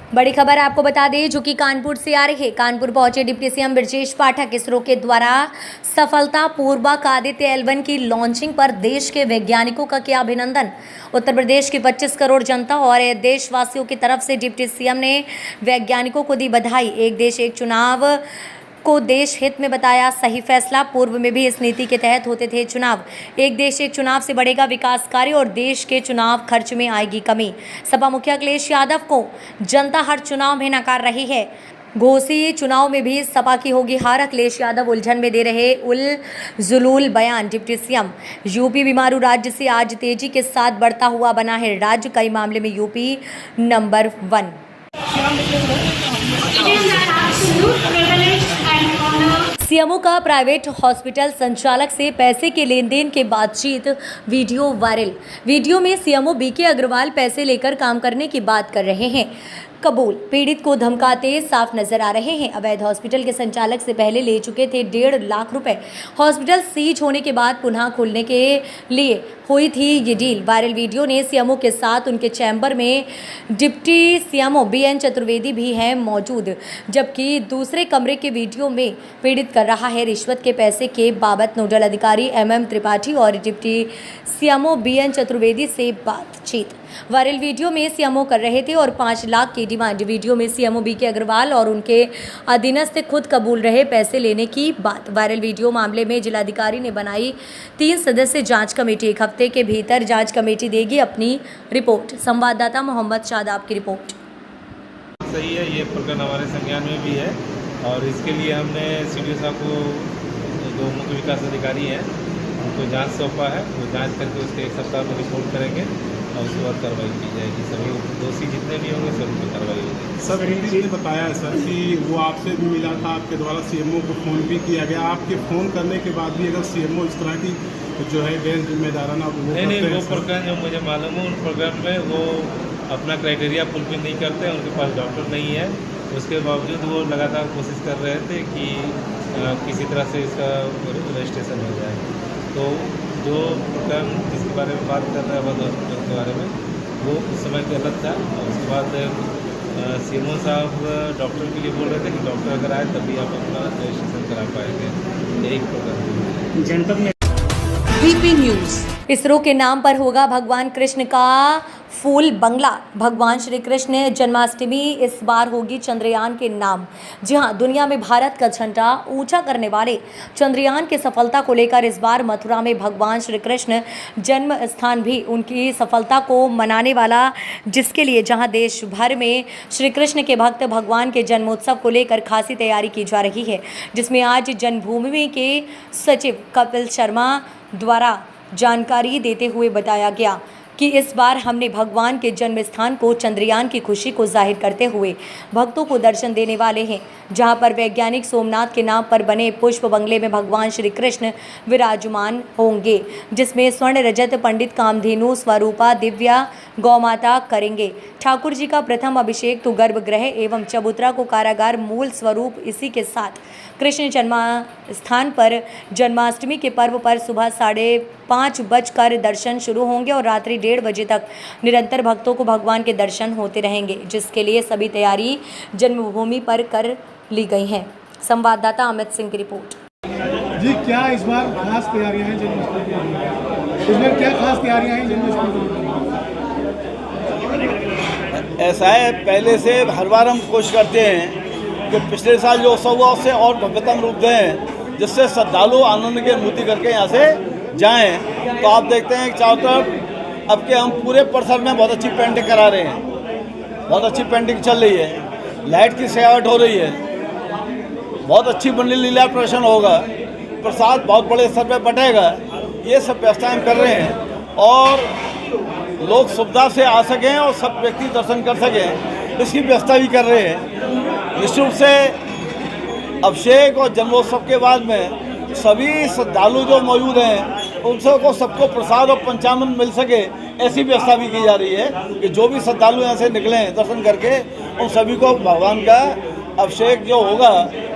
बड़ी खबर आपको बता दें जो कि कानपुर से आ रही है। कानपुर पहुंचे डिप्टी सीएम ब्रजेश पाठक इसरो के द्वारा सफलतापूर्वक आदित्य L1 की लॉन्चिंग पर देश के वैज्ञानिकों का किया अभिनंदन। उत्तर प्रदेश की 25 करोड़ जनता और देशवासियों की तरफ से डिप्टी सीएम ने वैज्ञानिकों को दी बधाई। एक देश एक चुनाव को देश हित में बताया सही फैसला। पूर्व में भी इस नीति के तहत होते थे चुनाव। एक देश एक चुनाव से बढ़ेगा विकास कार्य और देश के चुनाव खर्च में आएगी कमी। सपा मुखिया अखिलेश यादव को जनता हर चुनाव में नकार रही है। घोसी चुनाव में भी सपा की होगी हार। अखिलेश यादव उलझन में दे रहे जुलूल बयान। डिप्टी सीएम यूपी बीमारू राज्य से आज तेजी के साथ बढ़ता हुआ बना है राज्य। कई मामले में यूपी नंबर 1। सीएमओ का प्राइवेट हॉस्पिटल संचालक से पैसे के लेन देन के बातचीत वीडियो वायरल। वीडियो में सीएमओ बीके अग्रवाल पैसे लेकर काम करने की बात कर रहे हैं। कबूल पीड़ित को धमकाते साफ नजर आ रहे हैं। अवैध हॉस्पिटल के संचालक से पहले ले चुके थे 1.5 लाख रुपए। हॉस्पिटल सीज होने के बाद पुनः खोलने के लिए हुई थी ये डील। वायरल वीडियो ने सीएमओ के साथ उनके चैम्बर में डिप्टी सीएमओ BN चतुर्वेदी भी हैं मौजूद, जबकि दूसरे कमरे के वीडियो में पीड़ित कर रहा है रिश्वत के पैसे के बाबत नोडल अधिकारी MM त्रिपाठी और डिप्टी सीएमओ BN चतुर्वेदी से बातचीत। वायरल वीडियो में सीएमओ कर रहे थे और 5 लाख की डिमांड। वीडियो में सीएमओ बीके अग्रवाल और उनके अधीनस्थ खुद कबूल रहे पैसे लेने की बात। वायरल वीडियो मामले में जिलाधिकारी ने बनाई 3 सदस्यीय जांच कमेटी। 1 हफ्ते के भीतर जांच कमेटी देगी अपनी रिपोर्ट। संवाददाता मोहम्मद शादाब की रिपोर्ट। सही है, ये प्रकरण हमारे संज्ञान में भी है और इसके लिए हमने CDO साहब को, जो मुख्य विकास अधिकारी हैं, उनको जांच सौंपा है। वो जांच करके उसके 1 सप्ताह में रिपोर्ट करेंगे और उसके बाद कार्रवाई की जाएगी। सभी दोषी जितने भी होंगे सभी पर कार्रवाई होगी। सर ने बताया है सर कि वो आपसे भी मिला था, आपके द्वारा CMO को फ़ोन भी किया गया। आपके फ़ोन करने के बाद भी अगर CMO इस तरह की जो है गैर जिम्मेदाराना नहीं, वो प्रकरण जो मुझे मालूम है, उन प्रकरण में वो अपना क्राइटेरिया फुलफिल नहीं करते, उनके पास डॉक्टर नहीं है। उसके बावजूद वो लगातार कोशिश कर रहे थे कि किसी तरह से इसका रजिस्ट्रेशन हो जाए। तो जो प्रकरण जिसके बारे में बात कर रहे हैं अवध हॉस्पिटल के बारे में, वो उस समय गलत था। और उसके बाद CMO साहब डॉक्टर के लिए बोल रहे थे कि डॉक्टर अगर आए तभी आप अपना रजिस्ट्रेशन करा पाएंगे। यही प्रकरण जनपद में BP न्यूज़। इसरो के नाम पर होगा भगवान कृष्ण का फूल बंगला। भगवान श्री कृष्ण जन्माष्टमी इस बार होगी चंद्रयान के नाम। जी हाँ, दुनिया में भारत का झंडा ऊंचा करने वाले चंद्रयान की सफलता को लेकर इस बार मथुरा में भगवान श्री कृष्ण जन्म स्थान भी उनकी सफलता को मनाने वाला, जिसके लिए जहां देश भर में श्री कृष्ण के भक्त भगवान के जन्मोत्सव को लेकर खासी तैयारी की जा रही है, जिसमें आज जन्मभूमि के सचिव कपिल शर्मा द्वारा जानकारी देते हुए बताया गया कि इस बार हमने भगवान के जन्म स्थान को चंद्रयान की खुशी को जाहिर करते हुए भक्तों को दर्शन देने वाले हैं, जहां पर वैज्ञानिक सोमनाथ के नाम पर बने पुष्प बंगले में भगवान श्री कृष्ण विराजमान होंगे, जिसमें स्वर्ण रजत पंडित कामधेनु स्वरूपा दिव्या गौमाता करेंगे। ठाकुर जी का प्रथम अभिषेक तो गर्भगृह एवं चबूतरा को कारागार मूल स्वरूप। इसी के साथ कृष्ण जन्म स्थान पर जन्माष्टमी के पर्व पर सुबह 5:30 बजकर दर्शन शुरू होंगे और रात्रि 1:30 बजे तक निरंतर भक्तों को भगवान के दर्शन होते रहेंगे, जिसके लिए सभी तैयारी जन्मभूमि पर कर ली गई हैं। संवाददाता अमित सिंह की रिपोर्ट। जी, क्या इस बार खास तैयारियां हैं जन्माष्टमी की? इस बार क्या खास तैयारियां हैं जन्माष्टमी की? ऐसा है, पहले से हर बार हम कोशिश करते हैं कि पिछले साल जो उत्सव हुआ उससे और भव्यतम रूप दें, जिससे श्रद्धालु आनंद की अनुभूति करके यहाँ से जाएं। तो आप देखते हैं कि चारों तरफ अब के हम पूरे परिसर में बहुत अच्छी पेंटिंग करा रहे हैं। बहुत अच्छी पेंटिंग चल रही है, लाइट की सजावट हो रही है, बहुत अच्छी बंडी लीला प्रदर्शन होगा, प्रसाद बहुत बड़े स्तर पर बटेगा। ये सब व्यवस्था हम कर रहे हैं और लोग सुविधा से आ सकें और सब व्यक्ति दर्शन कर सकें, इसकी व्यवस्था भी कर रहे हैं। निश्चित रूप से अभिषेक और जन्मोत्सव के बाद में सभी श्रद्धालु जो मौजूद हैं उन सबको प्रसाद और पंचामृत मिल सके, ऐसी व्यवस्था भी की जा रही है कि जो भी श्रद्धालु यहाँ से निकलें दर्शन करके, उन सभी को भगवान का अभिषेक जो होगा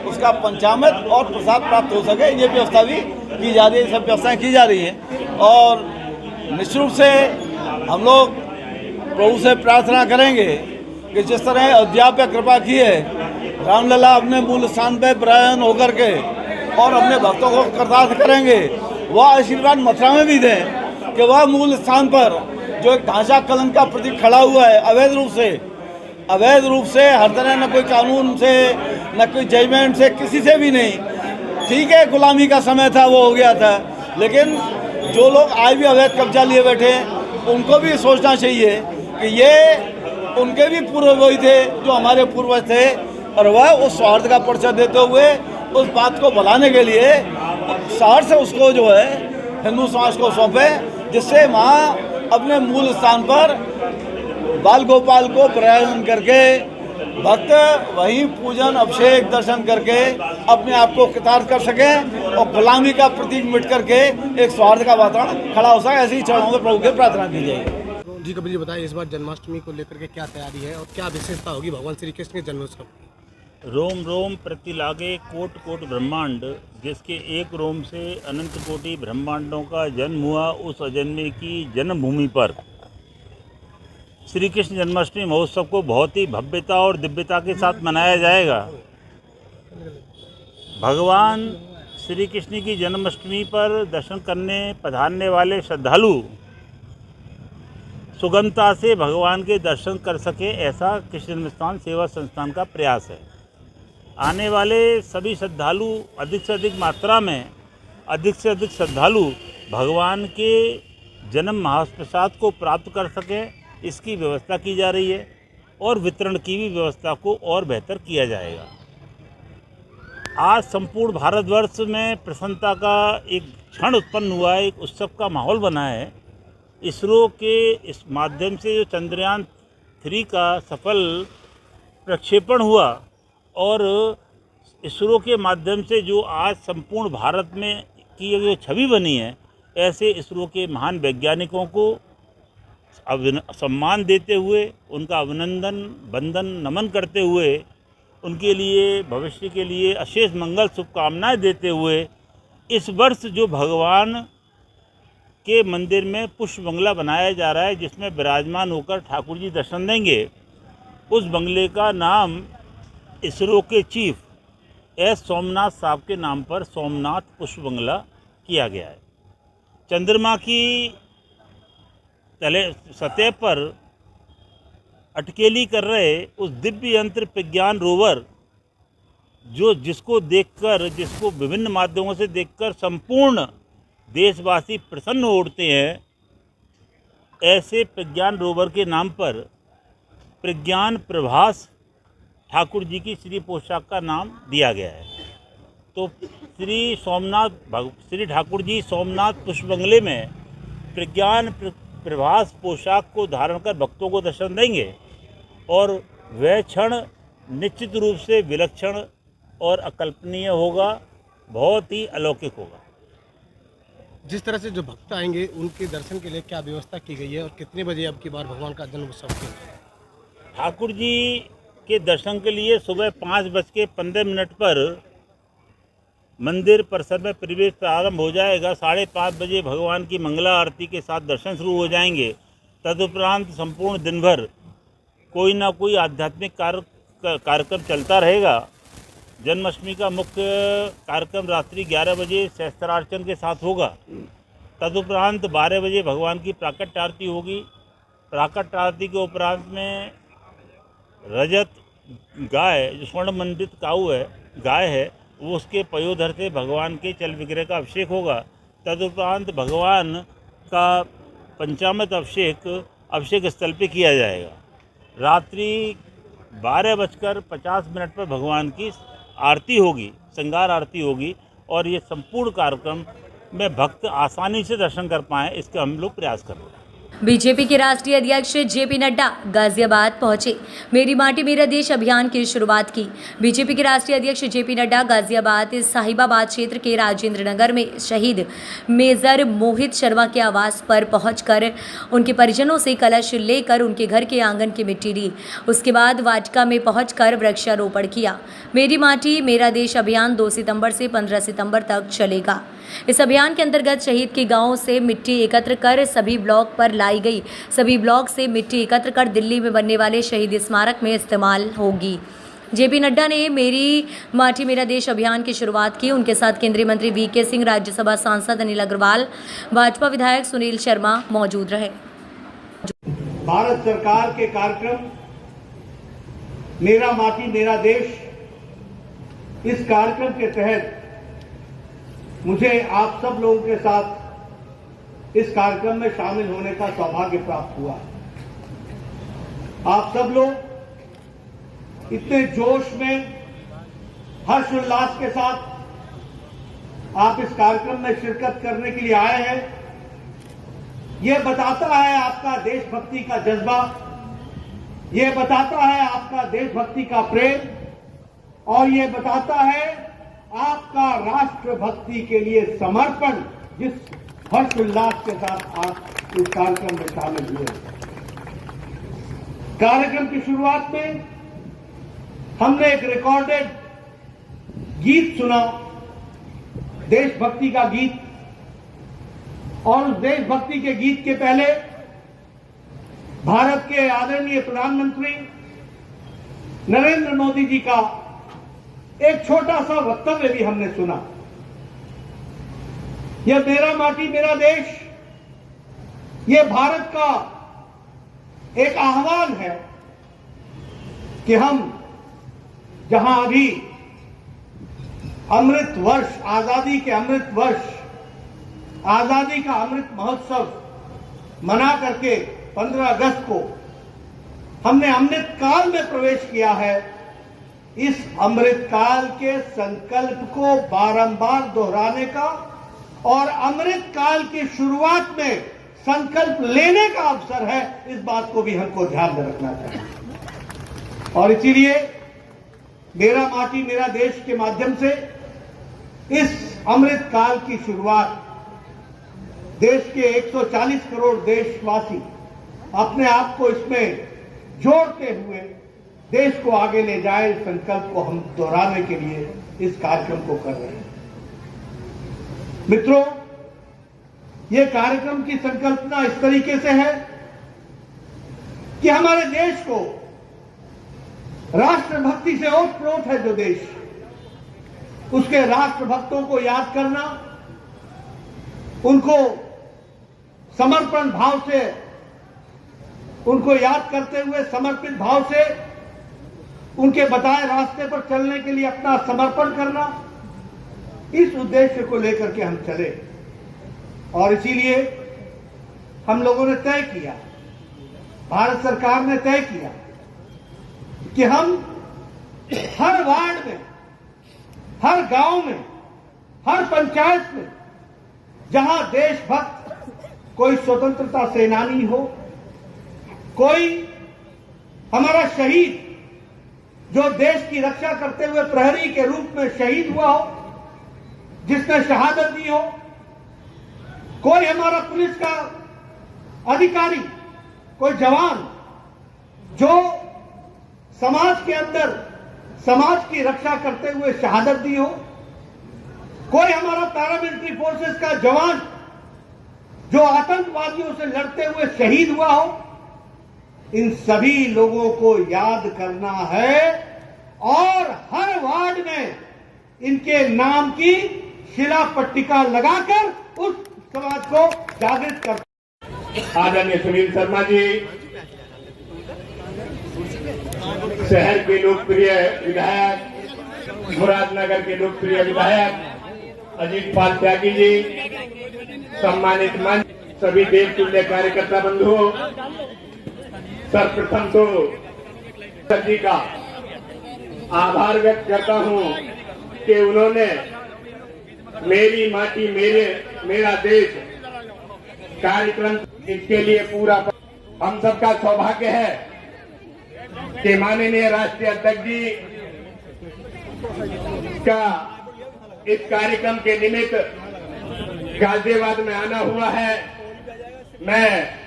उसका पंचामृत और प्रसाद प्राप्त हो सके, ये व्यवस्था भी की जा रही है। सब व्यवस्थाएँ की जा रही हैं और निश्चित रूप से हम लोग प्रभु से प्रार्थना करेंगे कि जिस तरह अयोध्या पे कृपा की है, रामलला अपने मूल स्थान पे विराजमान होकर के और अपने भक्तों को कृतार्थ करेंगे, वह आशीर्वाद मथुरा में भी दें कि वह मूल स्थान पर जो एक ढांचा कलंक का प्रतीक खड़ा हुआ है अवैध रूप से हर तरह न कोई कानून से न कोई जजमेंट से किसी से भी नहीं। ठीक है, गुलामी का समय था, वो हो गया था, लेकिन जो लोग आज भी अवैध कब्जा लिए बैठे हैं उनको भी सोचना चाहिए कि ये उनके भी पूर्वज थे जो हमारे पूर्वज थे, और वह उस स्वार्थ का परिचय देते हुए उस बात को बुलाने के लिए शहर से उसको जो है हिंदू समाज को सौंपे, जिससे वहाँ अपने मूल स्थान पर बाल गोपाल को प्रयाजन करके भक्त वहीं पूजन अभिषेक दर्शन करके अपने आप को कृतार्थ कर सके और गुलामी का प्रतीक मिट करके एक सौहार्द का वातावरण खड़ा हो सके। ऐसी ही चरणों में प्रभु की प्रार्थना की जाएगी। जी कबीर जी बताइए, इस बार जन्माष्टमी को लेकर के क्या तैयारी है और क्या विशेषता होगी भगवान श्री कृष्ण के जन्मोत्सव? रोम रोम प्रति लागे कोट कोट ब्रह्मांड, जिसके एक रोम से अनंत कोटि ब्रह्मांडों का जन्म हुआ, उस अजन्मे की जन्मभूमि पर श्री कृष्ण जन्माष्टमी महोत्सव को बहुत ही भव्यता और दिव्यता के साथ मनाया जाएगा। भगवान श्री कृष्ण की जन्माष्टमी पर दर्शन करने पधारने वाले श्रद्धालु सुगमता से भगवान के दर्शन कर सके, ऐसा कृष्ण जन्मस्थान सेवा संस्थान का प्रयास है। आने वाले सभी श्रद्धालु अधिक से अधिक मात्रा में अधिक से अधिक श्रद्धालु भगवान के जन्म महाप्रसाद को प्राप्त कर सकें, इसकी व्यवस्था की जा रही है और वितरण की भी व्यवस्था को और बेहतर किया जाएगा। आज संपूर्ण भारतवर्ष में प्रसन्नता का एक क्षण उत्पन्न हुआ है, एक उत्सव का माहौल बना है। इसरो के इस माध्यम से जो चंद्रयान 3 का सफल प्रक्षेपण हुआ और इसरो के माध्यम से जो आज संपूर्ण भारत में की जो छवि बनी है, ऐसे इसरो के महान वैज्ञानिकों को सम्मान देते हुए, उनका अभिनंदन वंदन नमन करते हुए, उनके लिए भविष्य के लिए अशेष मंगल शुभकामनाएं देते हुए, इस वर्ष जो भगवान के मंदिर में पुष्प बंगला बनाया जा रहा है, जिसमें विराजमान होकर ठाकुर जी दर्शन देंगे, उस बंगले का नाम इसरो के चीफ एस सोमनाथ साहब के नाम पर सोमनाथ पुष्प बंगला किया गया है। चंद्रमा की सतह पर अटकेली कर रहे उस दिव्य यंत्र प्रज्ञान रोवर जिसको विभिन्न माध्यमों से देखकर संपूर्ण देशवासी प्रसन्न उठते हैं, ऐसे प्रज्ञान रोवर के नाम पर प्रज्ञान प्रभास ठाकुर जी की श्री पोशाक का नाम दिया गया है। तो श्री ठाकुर जी सोमनाथ पुष्प बंगले में प्रज्ञान प्रभास पोशाक को धारण कर भक्तों को दर्शन देंगे और वह क्षण निश्चित रूप से विलक्षण और अकल्पनीय होगा, बहुत ही अलौकिक होगा। जिस तरह से जो भक्त आएंगे उनके दर्शन के लिए क्या व्यवस्था की गई है और कितने बजे अब की बार भगवान का जन्मोत्सव है? ठाकुर जी के दर्शन के लिए सुबह 5:15 पर मंदिर परिसर में प्रवेश प्रारंभ हो जाएगा। 5:30 बजे भगवान की मंगला आरती के साथ दर्शन शुरू हो जाएंगे। तदुपरांत संपूर्ण दिन भर कोई ना कोई आध्यात्मिक कार्यक्रम चलता रहेगा। जन्माष्टमी का मुख्य कार्यक्रम रात्रि 11 बजे सहस्त्रार्चन के साथ होगा। तदुपरांत 12 बजे भगवान की प्राकट आरती होगी। प्राकट आरती के उपरांत में रजत गाय, जो स्वर्ण मंडित गाय है, वो उसके पयोधर से भगवान के चल विग्रह का अभिषेक होगा। तदुपरांत भगवान का पंचामृत अभिषेक स्थल पे किया जाएगा। रात्रि 12:50 पर भगवान की आरती होगी, श्रृंगार आरती होगी और ये संपूर्ण कार्यक्रम में भक्त आसानी से दर्शन कर पाएँ, इसका हम लोग प्रयास कर रहे हैं। बीजेपी के राष्ट्रीय अध्यक्ष जेपी नड्डा गाजियाबाद पहुंचे। मेरी माटी मेरा देश अभियान की शुरुआत की। बीजेपी के राष्ट्रीय अध्यक्ष जेपी नड्डा गाजियाबाद साहिबाबाद क्षेत्र के राजेंद्र नगर में शहीद मेजर मोहित शर्मा के आवास पर पहुंचकर उनके परिजनों से कलश लेकर उनके घर के आंगन की मिट्टी ली। उसके बाद वाटिका में पहुंचकर वृक्षारोपण किया। मेरी माटी मेरा देश अभियान 2 सितंबर से 15 सितंबर तक चलेगा। इस अभियान के अंतर्गत शहीद के गांव से मिट्टी एकत्र कर सभी ब्लॉक पर लाई गई। सभी ब्लॉक से मिट्टी एकत्र कर दिल्ली में बनने वाले शहीद स्मारक में इस्तेमाल होगी। जेपी नड्डा ने मेरी माटी मेरा देश अभियान की शुरुआत की। उनके साथ केंद्रीय मंत्री वीके सिंह, राज्यसभा सांसद अनिल अग्रवाल, भाजपा विधायक सुनील शर्मा मौजूद रहे। भारत सरकार के कार्यक्रम मेरा माटी मेरा देश, इस कार्यक्रम के तहत मुझे आप सब लोगों के साथ इस कार्यक्रम में शामिल होने का सौभाग्य प्राप्त हुआ। आप सब लोग इतने जोश में, हर्षोल्लास के साथ आप इस कार्यक्रम में शिरकत करने के लिए आए हैं। यह बताता है आपका देशभक्ति का जज्बा, यह बताता है आपका देशभक्ति का प्रेम और यह बताता है आपका राष्ट्रभक्ति के लिए समर्पण, जिस हर्षोल्लास के साथ आप इस कार्यक्रम में शामिल हुए। कार्यक्रम की शुरुआत में हमने एक रिकॉर्डेड गीत सुना, देशभक्ति का गीत, और उस देशभक्ति के गीत के पहले भारत के आदरणीय प्रधानमंत्री नरेंद्र मोदी जी का एक छोटा सा वक्तव्य भी हमने सुना। यह मेरा माटी मेरा देश, यह भारत का एक आह्वान है कि हम जहां अभी अमृत वर्ष, आजादी के अमृत वर्ष, आजादी का अमृत महोत्सव मना करके 15 अगस्त को हमने अमृत काल में प्रवेश किया है, इस अमृत काल के संकल्प को बारंबार दोहराने का और अमृत काल की शुरुआत में संकल्प लेने का अवसर है, इस बात को भी हमको ध्यान में रखना चाहिए। और इसीलिए मेरा माटी मेरा देश के माध्यम से इस अमृत काल की शुरुआत देश के 140 करोड़ देशवासी अपने आप को इसमें जोड़ते हुए देश को आगे ले जाए, संकल्प को हम दोहराने के लिए इस कार्यक्रम को कर रहे हैं। मित्रों, ये कार्यक्रम की संकल्पना इस तरीके से है कि हमारे देश को राष्ट्रभक्ति से ओत-प्रोत है जो देश, उसके राष्ट्रभक्तों को याद करना, उनको समर्पण भाव से, उनको याद करते हुए समर्पित भाव से उनके बताए रास्ते पर चलने के लिए अपना समर्पण करना, इस उद्देश्य को लेकर के हम चले। और इसीलिए हम लोगों ने तय किया, भारत सरकार ने तय किया कि हम हर वार्ड में, हर गांव में, हर पंचायत में जहां देशभक्त, कोई स्वतंत्रता सेनानी हो, कोई हमारा शहीद जो देश की रक्षा करते हुए प्रहरी के रूप में शहीद हुआ हो, जिसने शहादत दी हो, कोई हमारा पुलिस का अधिकारी, कोई जवान जो समाज के अंदर समाज की रक्षा करते हुए शहादत दी हो, कोई हमारा पैरामिलिट्री फोर्सेस का जवान जो आतंकवादियों से लड़ते हुए शहीद हुआ हो, इन सभी लोगों को याद करना है और हर वार्ड में इनके नाम की शिला पट्टिका लगाकर उस समाज को जागृत कर। आदरणीय सुनील शर्मा जी, शहर के लोकप्रिय विधायक, मुरादनगर के लोकप्रिय विधायक अजीत पाल त्यागी जी, सम्मानित मंच, सभी देश तुल्य कार्यकर्ता बंधुओं, सर्वप्रथम तो सर जी का आभार व्यक्त करता हूं कि उन्होंने मेरी माटी मेरा देश कार्यक्रम, इसके लिए पूरा हम सबका सौभाग्य है कि माननीय राष्ट्रीय अध्यक्ष जी का इस कार्यक्रम के निमित्त गाजियाबाद में आना हुआ है। मैं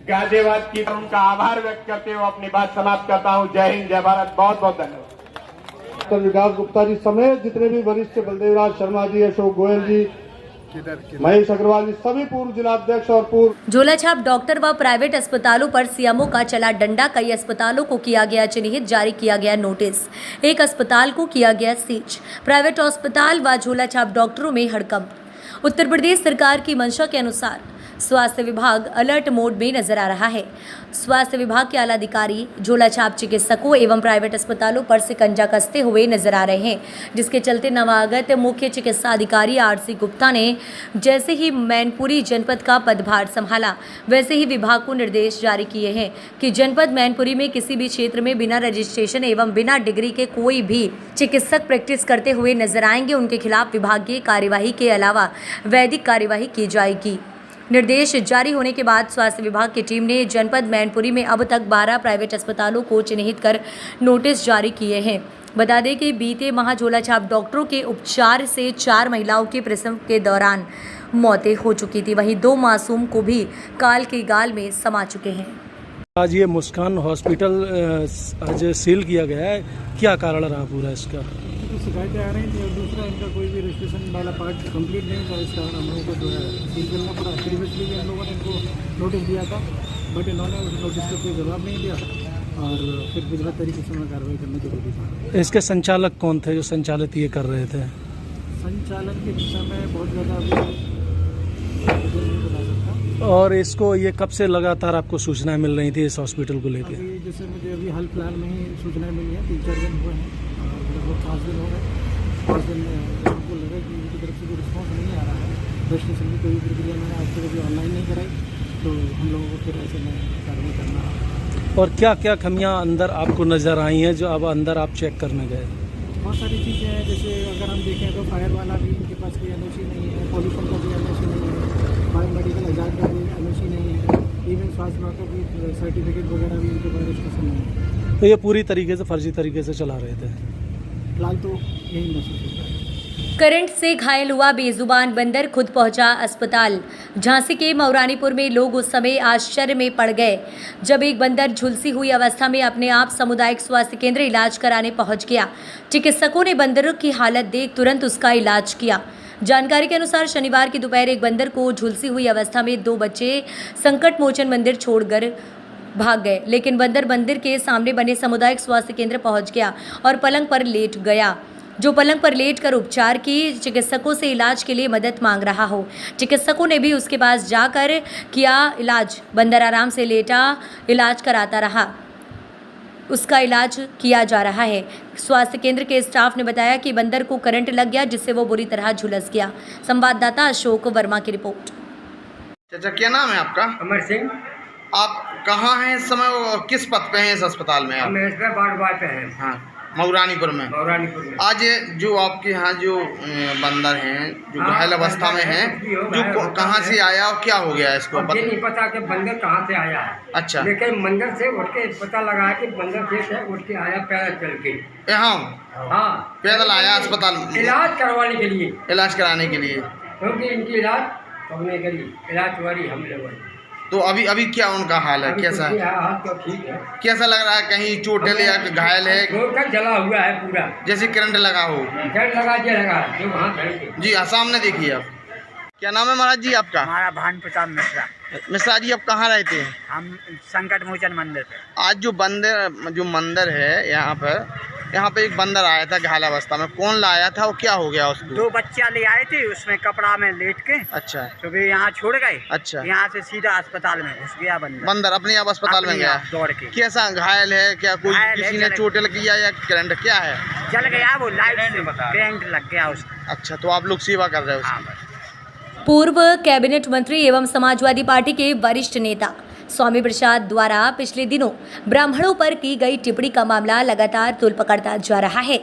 गाजियाबाद की उनका आभार व्यक्त करते हुए अपनी बात समाप्त करता हूं। जय हिंद, जय भारत, बहुत बहुत धन्यवाद। विकास गुप्ता जी समेत जितने भी वरिष्ठ, बलदेव राज शर्मा जी, अशोक गोयल जी, महेश अग्रवाल जी सभी पूर्व जिलाध्यक्ष और पूर्व झोलाछाप डॉक्टर व प्राइवेट अस्पतालों पर सीएमओ का चला डंडा। कई अस्पतालों को किया गया चिन्हित, जारी किया गया नोटिस। एक अस्पताल को किया गया सीज। प्राइवेट अस्पताल व झोलाछाप डॉक्टरों में हड़कंप। उत्तर प्रदेश सरकार की मंशा के अनुसार स्वास्थ्य विभाग अलर्ट मोड में नजर आ रहा है। स्वास्थ्य विभाग के आला अधिकारी झोलाछाप चिकित्सकों एवं प्राइवेट अस्पतालों पर शिकंजा कसते हुए नजर आ रहे हैं, जिसके चलते नवागत मुख्य चिकित्सा अधिकारी आरसी गुप्ता ने जैसे ही मैनपुरी जनपद का पदभार संभाला, वैसे ही विभाग को निर्देश जारी किए हैं कि जनपद मैनपुरी में किसी भी क्षेत्र में बिना रजिस्ट्रेशन एवं बिना डिग्री के कोई भी चिकित्सक प्रैक्टिस करते हुए नजर आएंगे, उनके खिलाफ विभागीय कार्यवाही के अलावा वैधिक कार्यवाही की जाएगी। निर्देश जारी होने के बाद स्वास्थ्य विभाग की टीम ने जनपद मैनपुरी में अब तक 12 प्राइवेट अस्पतालों को चिन्हित कर नोटिस जारी किए हैं। बता दें कि बीते माह झोलाछाप डॉक्टरों के उपचार से 4 महिलाओं की प्रसव के दौरान मौतें हो चुकी थी। वहीं 2 मासूम को भी काल के गाल में समा चुके हैं। आज ये मुस्कान हॉस्पिटल आज सील किया गया है, क्या कारण रहा पूरा इसका? शिकायतें आ रही थी और दूसरा इनका कोई भी रजिस्ट्रेशन वाला पार्ट कंप्लीट नहीं था, इस कारण हम लोगों को जो है सील करना पड़ा। प्रीवियसली भी हम लोगों ने इनको नोटिस दिया था, बट इन्होंने उस नोटिस का कोई जवाब नहीं दिया और फिर विधिवत तरीके से कार्रवाई करना जरूरी था। इसके संचालक कौन थे जो संचालित ये कर रहे थे? संचालन के विषय में बहुत ज़्यादा अभी नहीं बता सकता। और इसको ये कब से लगातार आपको सूचनाएं मिल रही थी इस हॉस्पिटल को लेकर? अभी जैसे मुझे अभी हाल फिलहाल में ही सूचनाएं मिली है, 3-4 दिन हुए हैं, लगभग 5 दिन हो गए। 5 दिन में हमको लगा कि उनकी तरफ से कोई रिस्पॉन्स नहीं आ रहा है। रजिस्ट्रेशन की कोई प्रक्रिया मैंने आज तक अभी ऑनलाइन नहीं कराई, तो हम लोगों को फिर ऐसे में कार्रवाई करना। और क्या क्या कमियां अंदर आपको नज़र आई हैं जो अब अंदर आप चेक करने गए? बहुत सारी चीज़ें हैं, जैसे अगर हम देखें तो फायर वाला भी इनके पास कोई एनओसी नहीं है, पॉल्यूशन का भी एनओसी नहीं है, बायो मेडिकल एजाज का भी एनओसी नहीं है, इवन स्वास्थ्य विभाग का भी सर्टिफिकेट वगैरह भी इनके पास रजिस्ट्रेशन नहीं है। तो ये पूरी तरीके से फर्जी तरीके से चला रहे थे? फिलहाल तो यही महसूस होता है। करंट से घायल हुआ बेजुबान बंदर खुद पहुंचा अस्पताल। झांसी के मौरानीपुर में लोग उस समय आश्चर्य में पड़ गए जब एक बंदर झुलसी हुई अवस्था में अपने आप सामुदायिक स्वास्थ्य केंद्र इलाज कराने पहुंच गया। चिकित्सकों ने बंदर की हालत देख तुरंत उसका इलाज किया। जानकारी के अनुसार शनिवार की दोपहर एक बंदर को झुलसी हुई अवस्था में 2 बच्चे संकट मोचन मंदिर छोड़कर भाग गए, लेकिन बंदर मंदिर के सामने बने सामुदायिक स्वास्थ्य केंद्र पहुंच गया और पलंग पर लेट गया। जो पलंग पर लेटकर उपचार की चिकित्सकों से इलाज के लिए मदद मांग रहा हो। चिकित्सकों ने भी उसके पास जाकर किया इलाज। बंदर आराम से लेटा इलाज कराता रहा। उसका इलाज किया जा रहा है। स्वास्थ्य केंद्र के स्टाफ ने बताया कि बंदर को करंट लग गया, जिससे वो बुरी तरह झुलस गया। संवाददाता अशोक वर्मा की रिपोर्ट। चाचा क्या नाम है आपका? अमर सिंह। आप कहाँ हैं इस समय और किस पद पे हैं इस अस्पताल में? हम इस पर बार पे हैं। हाँ, मौरानीपुर में। मौरानीपुर में आज जो आपके यहाँ जो बंदर हैं जो घायल अवस्था में हैं, जो कहाँ से आया और क्या हो गया इसको? ये नहीं पता कि बंदर कहाँ से आया है। अच्छा, लेकिन मंदिर से उठ के पता लगा कि बंदर से उठ के आया पैदल चल के। यहाँ हाँ, पैदल आया अस्पताल में इलाज करवाने के लिए। इलाज कराने के लिए, क्योंकि इनकी इलाज करने के लिए इलाज वाली हम लोग। तो अभी क्या उनका हाल है? कैसा है? तो ठीक है। कैसा लग रहा है? कहीं चोटें या घायल है? जला हुआ है पूरा, जैसे करंट लगा हो। करंट लगा जो वहाँ जी हाँ, सामने देखिए आप। क्या नाम है महाराज जी आपका? हमारा भान प्रताप मिश्रा। मिश्रा जी, आप कहाँ रहते हैं? हम संकट मोचन मंदिर पे। आज जो मंदिर है यहाँ पे एक बंदर आया था घायल अवस्था में, कौन लाया था और क्या हो गया उसको? 2 बच्चा ले आए थे, उसमें कपड़ा में लेट के। अच्छा, तो वे यहाँ छोड़ गए। अच्छा, यहाँ से सीधा अस्पताल में घुस गया बंदर अपने आप अस्पताल में गया दौड़ के। कैसा घायल है? क्या कोई किसी ने चोट लगी या करंट क्या है? जल गया, वो लाइट से करंट लग गया उसको। अच्छा, तो आप लोग सेवा कर रहे हो? पूर्व कैबिनेट मंत्री एवं समाजवादी पार्टी के वरिष्ठ नेता स्वामी प्रसाद द्वारा पिछले दिनों ब्राह्मणों पर की गई टिप्पणी का मामला लगातार तूल पकड़ता जा रहा है।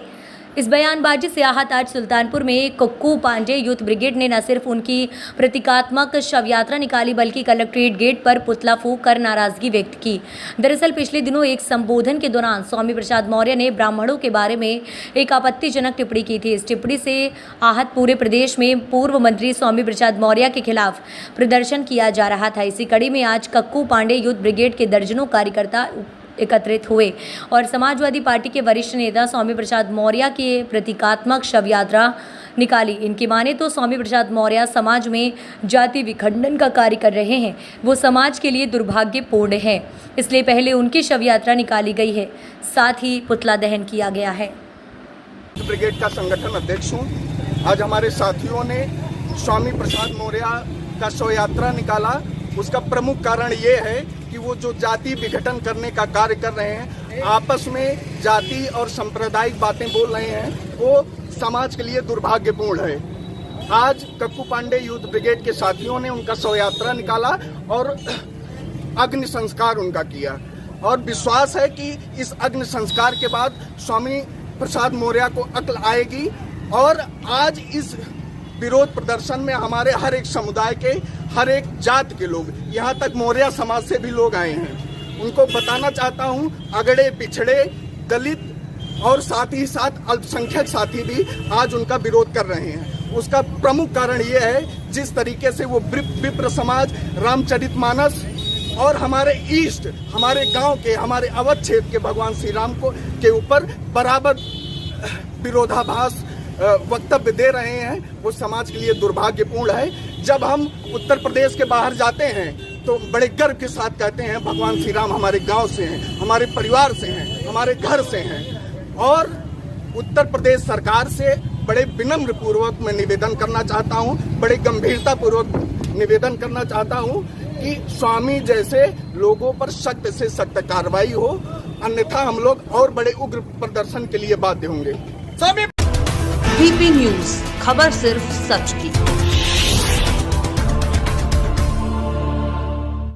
इस बयानबाजी से आहत आज सुल्तानपुर में कक्कू पांडे यूथ ब्रिगेड ने न सिर्फ उनकी प्रतीकात्मक शव यात्रा निकाली, बल्कि कलेक्ट्रेट गेट पर पुतला फूंक कर नाराजगी व्यक्त की। दरअसल पिछले दिनों एक संबोधन के दौरान स्वामी प्रसाद मौर्य ने ब्राह्मणों के बारे में एक आपत्तिजनक टिप्पणी की थी। इस टिप्पणी से आहत पूरे प्रदेश में पूर्व मंत्री स्वामी प्रसाद मौर्य के खिलाफ प्रदर्शन किया जा रहा था। इसी कड़ी में आज कक्कू पांडे यूथ ब्रिगेड के दर्जनों कार्यकर्ता एकत्रित हुए और समाजवादी पार्टी के वरिष्ठ नेता स्वामी प्रसाद मौर्य की प्रतीकात्मक शव यात्रा निकाली। इनकी माने तो स्वामी प्रसाद मौर्य समाज में जाति विखंडन का कार्य कर रहे हैं, वो समाज के लिए दुर्भाग्यपूर्ण है, इसलिए पहले उनकी शव यात्रा निकाली गई है, साथ ही पुतला दहन किया गया है। ब्रिगेड का संगठन अध्यक्ष हूँ। आज हमारे साथियों ने स्वामी प्रसाद मौर्य का शव यात्रा निकाला। उसका प्रमुख कारण ये है कि वो जो जाति विघटन करने का कार्य कर रहे हैं, आपस में जाति और सांप्रदायिक बातें बोल रहे हैं, वो समाज के लिए दुर्भाग्यपूर्ण है। आज कक्कू पांडे यूथ ब्रिगेड के साथियों ने उनका शव यात्रा निकाला और अग्नि संस्कार उनका किया, और विश्वास है कि इस अग्नि संस्कार के बाद स्वामी प्रसाद मौर्य को अक्ल आएगी। और आज इस विरोध प्रदर्शन में हमारे हर एक समुदाय के, हर एक जात के लोग, यहाँ तक मौर्य समाज से भी लोग आए हैं। उनको बताना चाहता हूँ, अगड़े पिछड़े दलित और साथ ही साथ अल्पसंख्यक साथी भी आज उनका विरोध कर रहे हैं। उसका प्रमुख कारण ये है जिस तरीके से वो विप्र समाज, रामचरितमानस और हमारे ईस्ट, हमारे गांव के, हमारे अवध क्षेत्र के भगवान श्री राम को के ऊपर बराबर विरोधाभास वक्तव्य दे रहे हैं, वो समाज के लिए दुर्भाग्यपूर्ण है। जब हम उत्तर प्रदेश के बाहर जाते हैं तो बड़े गर्व के साथ कहते हैं भगवान श्री राम हमारे गांव से हैं, हमारे परिवार से हैं, हमारे घर से हैं। और उत्तर प्रदेश सरकार से बड़े विनम्र पूर्वक मैं निवेदन करना चाहता हूं, बड़े गंभीरता पूर्वक निवेदन करना चाहता हूं कि स्वामी जैसे लोगों पर सख्त से सख्त कार्रवाई हो, अन्यथा हम लोग और बड़े उग्र प्रदर्शन के लिए बाध्य होंगे। DP न्यूज, खबर सिर्फ सच की।